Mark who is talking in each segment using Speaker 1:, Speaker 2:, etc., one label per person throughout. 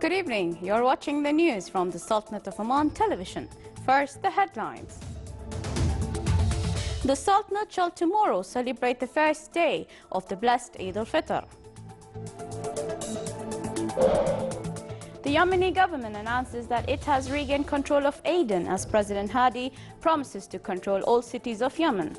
Speaker 1: Good evening. You're watching the news from the Sultanate of Oman television. First, the headlines. The Sultanate shall tomorrow celebrate the first day of the blessed Eid al-Fitr. The Yemeni government announces that it has regained control of Aden as President Hadi promises to control all cities of Yemen.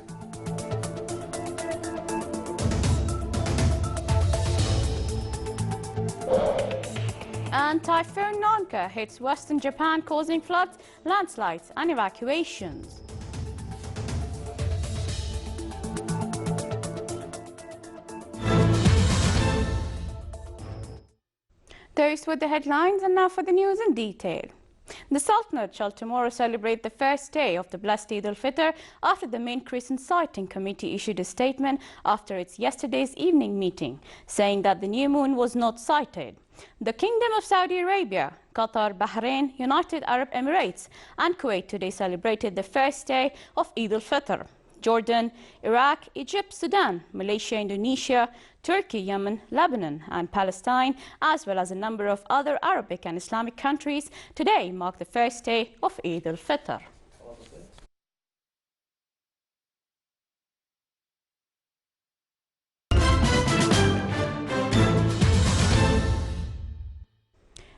Speaker 1: And Typhoon Nanka hits western Japan, causing floods, landslides and evacuations. Those were the headlines, and now for the news in detail. The Sultanate shall tomorrow celebrate the first day of the blessed Eid al-Fitr after the main crescent sighting committee issued a statement after its yesterday's evening meeting, saying that the new moon was not sighted. The Kingdom of Saudi Arabia, Qatar, Bahrain, United Arab Emirates and Kuwait today celebrated the first day of Eid al-Fitr. Jordan, Iraq, Egypt, Sudan, Malaysia, Indonesia, Turkey, Yemen, Lebanon and Palestine, as well as a number of other Arabic and Islamic countries, today mark the first day of Eid al-Fitr.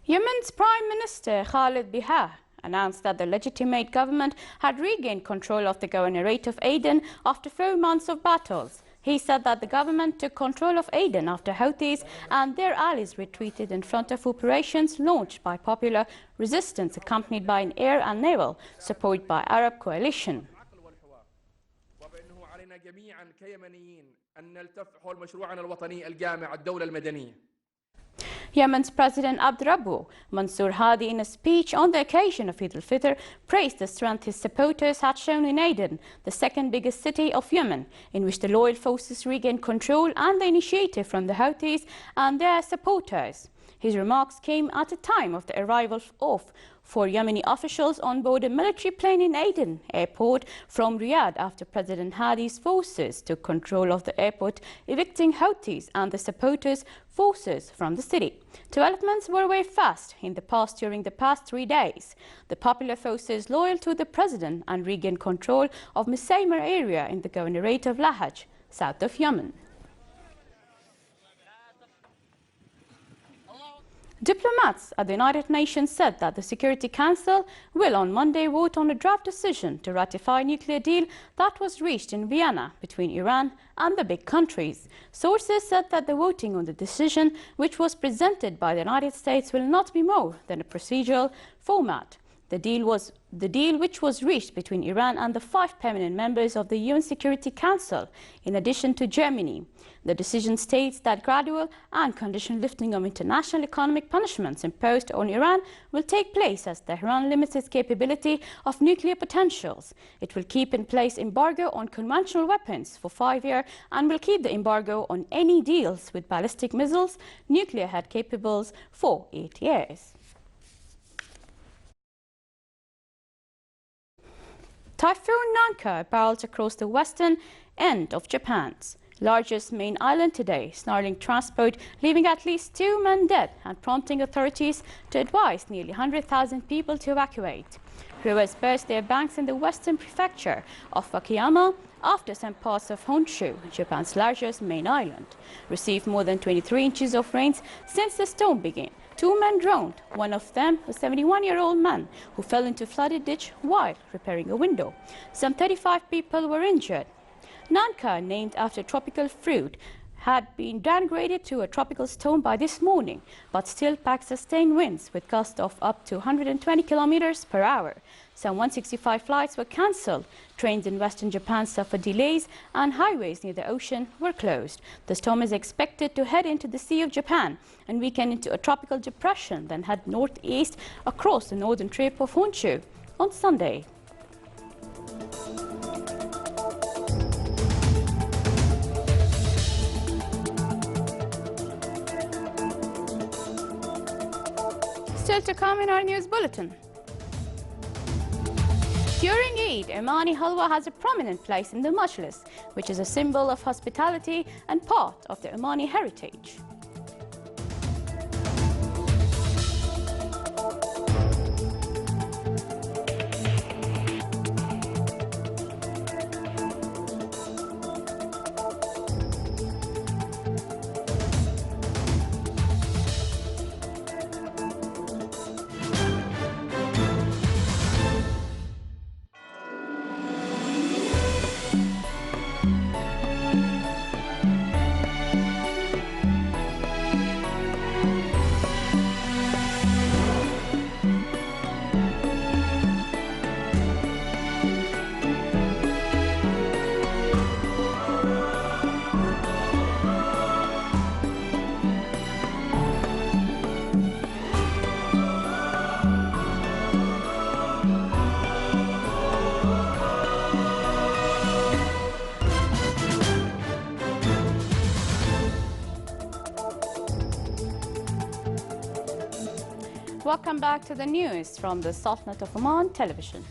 Speaker 1: Yemen's Prime Minister Khalid Biha announced that the legitimate government had regained control of the governorate of Aden after 4 months of battles. He said that the government took control of Aden after Houthis and their allies retreated in front of operations launched by popular resistance accompanied by an air and naval support by Arab coalition. Yemen's President Abdurrabbu Mansour Hadi, in a speech on the occasion of Eid al-Fitr, praised the strength his supporters had shown in Aden, the second biggest city of Yemen, in which the loyal forces regained control, and the initiative from the Houthis and their supporters. His remarks came at a time of the arrival of 4 Yemeni officials on board a military plane in Aden airport from Riyadh after President Hadi's forces took control of the airport, evicting Houthis and the supporters' forces from the city. Developments were very fast during the past 3 days. The popular forces loyal to the president and regained control of Musaymar area in the governorate of Lahaj, south of Yemen. Diplomats at the United Nations said that the Security Council will on Monday vote on a draft decision to ratify a nuclear deal that was reached in Vienna between Iran and the big countries. Sources said that the voting on the decision, which was presented by the United States, will not be more than a procedural format. The deal which was reached between Iran and the 5 permanent members of the UN Security Council, in addition to Germany. The decision states that gradual and conditional lifting of international economic punishments imposed on Iran will take place as Tehran limits its capability of nuclear potentials. It will keep in place embargo on conventional weapons for 5 years and will keep the embargo on any deals with ballistic missiles, nuclear head capables for 8 years. Typhoon Nanka barreled across the western end of Japan's largest main island today, snarling transport, leaving at least 2 men dead and prompting authorities to advise nearly 100,000 people to evacuate. Rivers burst their banks in the western prefecture of Wakayama after some parts of Honshu, Japan's largest main island, received more than 23 inches of rains since the storm began. 2 men drowned, one of them a 71-year-old man who fell into a flooded ditch while repairing a window. Some 35 people were injured. Nanka, named after tropical fruit, had been downgraded to a tropical storm by this morning, but still packs sustained winds with gusts of up to 120 kilometers per hour. Some 165 flights were cancelled. Trains in western Japan suffered delays and highways near the ocean were closed. The storm is expected to head into the Sea of Japan and weaken into a tropical depression, then head northeast across the northern tip of Honshu on Sunday. Still to come in our news bulletin. During Eid, Omani halwa has a prominent place in the majlis, which is a symbol of hospitality and part of the Omani heritage. welcome back to the news from the Sultanate of Oman television.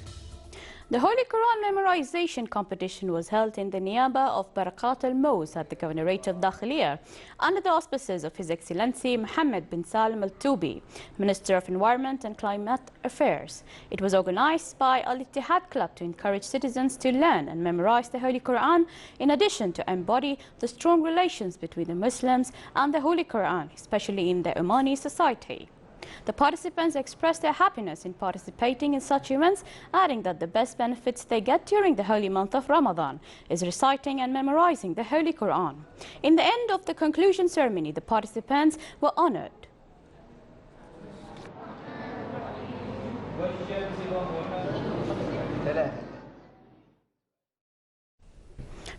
Speaker 1: The Holy Quran memorization competition was held in the Niyaba of Barakat al-Mawz at the Governorate of Dakhiliya under the auspices of His Excellency Mohammed bin Salim al-Toubi, Minister of Environment and Climate Affairs. It was organized by Al-Ittihad Club to encourage citizens to learn and memorize the Holy Quran, in addition to embody the strong relations between the Muslims and the Holy Quran, especially in the Omani society. The participants expressed their happiness in participating in such events, adding that the best benefits they get during the holy month of Ramadan is reciting and memorizing the Holy Quran. In the end of the conclusion ceremony, the participants were honored.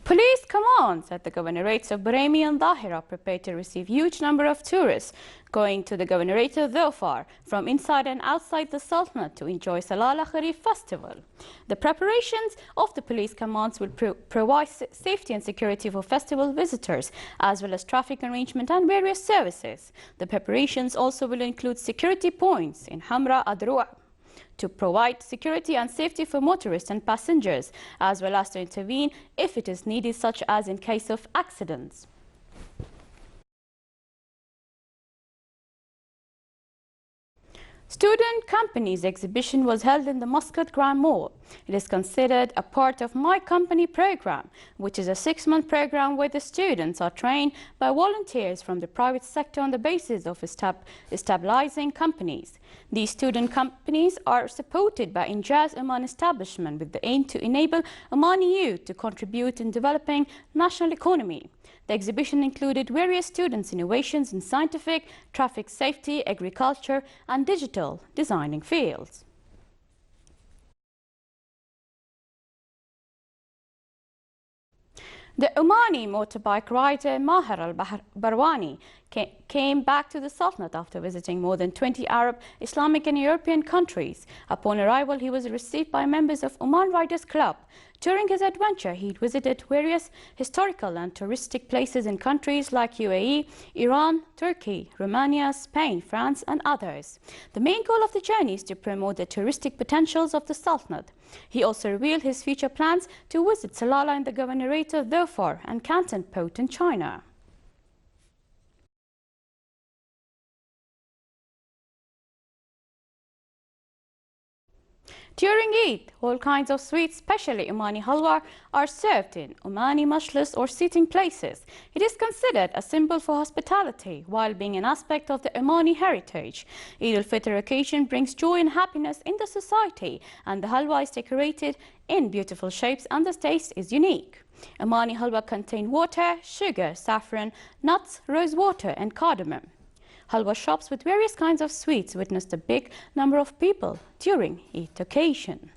Speaker 1: Police commands at the governorates of Brahmi and Dahira prepare to receive huge number of tourists going to the governorate of Dhofar from inside and outside the Sultanate to enjoy Salalah Festival. The preparations of the police commands will provide safety and security for festival visitors, as well as traffic arrangement and various services. The preparations also will include security points in Hamra Adrua to provide security and safety for motorists and passengers, as well as to intervene if it is needed, such as in case of accidents. Student Companies exhibition was held in the Muscat Grand Mall. It is considered a part of My Company program, which is a 6-month program where the students are trained by volunteers from the private sector on the basis of stabilizing companies. These student companies are supported by Injaz Oman establishment with the aim to enable Omani youth to contribute in developing national economy. The exhibition included various students' innovations in scientific, traffic safety, agriculture, and digital designing fields. The Omani motorbike rider Maher al-Barwani came back to the Sultanate after visiting more than 20 Arab, Islamic and European countries. Upon arrival, he was received by members of Oman Riders Club. During his adventure, he visited various historical and touristic places in countries like UAE, Iran, Turkey, Romania, Spain, France and others. The main goal of the journey is to promote the touristic potentials of the Sultanate. He also revealed his future plans to visit Salalah in the Governorate of Dhofar and Canton Port in China. During Eid, all kinds of sweets, especially Omani halwa, are served in Omani majlis or seating places. It is considered a symbol for hospitality, while being an aspect of the Omani heritage. Eid al-Fitr occasion brings joy and happiness in the society, and the halwa is decorated in beautiful shapes and the taste is unique. Omani halwa contain water, sugar, saffron, nuts, rose water and cardamom. Halwa shops with various kinds of sweets witnessed a big number of people during Eid occasion.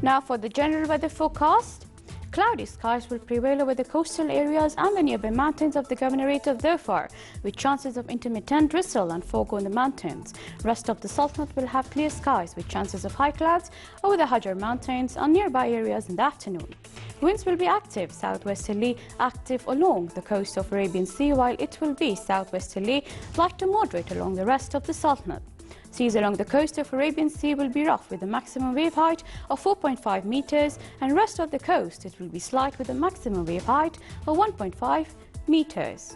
Speaker 1: Now for the general weather forecast. Cloudy skies will prevail over the coastal areas and the nearby mountains of the Governorate of Dhofar, with chances of intermittent drizzle and fog on the mountains. Rest of the Sultanate will have clear skies with chances of high clouds over the Hajar Mountains and nearby areas in the afternoon. Winds will be active, southwesterly active along the coast of Arabian Sea, while it will be southwesterly light to moderate along the rest of the Sultanate. Seas along the coast of Arabian Sea will be rough with a maximum wave height of 4.5 meters, and rest of the coast it will be slight with a maximum wave height of 1.5 meters.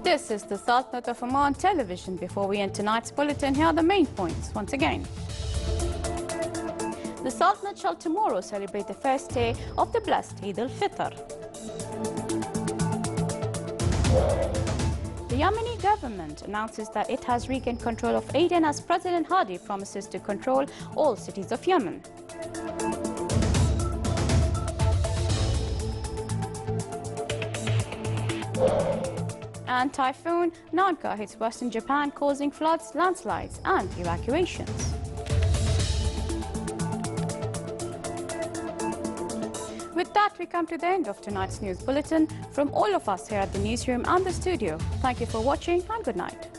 Speaker 1: This is the Sultanate of Oman television. Before we end tonight's bulletin, here are the main points once again. The Sultanate shall tomorrow celebrate the first day of the blessed Eid al-Fitr. The Yemeni government announces that it has regained control of Aden as President Hadi promises to control all cities of Yemen. And Typhoon Nanka hits western Japan, causing floods, landslides and evacuations. With that, we come to the end of tonight's news bulletin. From all of us here at the newsroom and the studio, thank you for watching and good night.